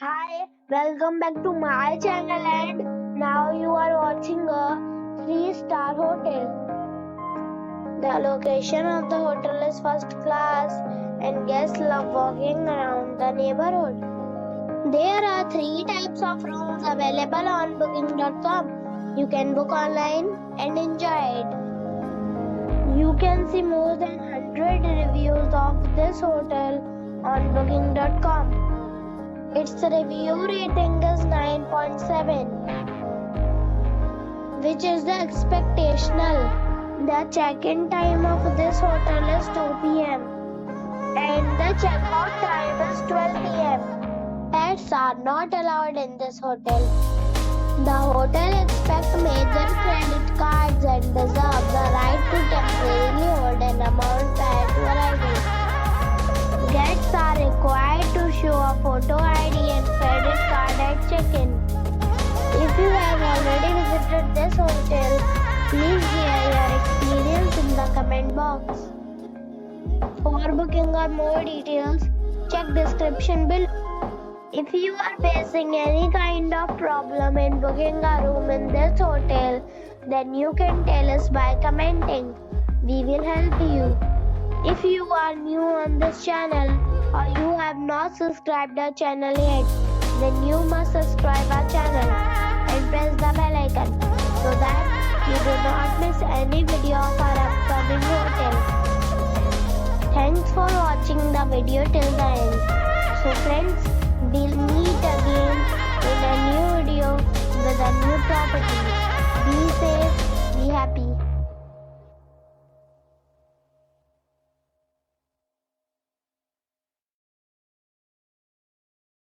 Hi, welcome back to my channel and now you are watching a 3-star hotel. The location of the hotel is first class and guests love walking around the neighborhood. There are 3 types of rooms available on booking.com. You can book online and enjoy it. You can see more than 100 reviews of this hotel on booking.com. Its review rating is 9.7, which is the expectational. The check-in time of this hotel is 2 p.m. and the check-out time is 12 p.m. Pets are not allowed in this hotel. The hotel accepts major credit cards and reserves the right to temporarily hold an amount prior to arrival. Guests are required to show a photo ID and credit card at check-in. If you have already visited this hotel, please share your experience in the comment box. For booking or more details, check description below. If you are facing any kind of problem in booking a room in this hotel, then you can tell us by commenting. We will help you. If you are new on this channel or you have not subscribed our channel yet, then you must subscribe our channel and press the bell icon so that you do not miss any video of our upcoming hotel. Thanks for watching the video till the end. So friends, we'll meet again in a new video with a new property. Be safe.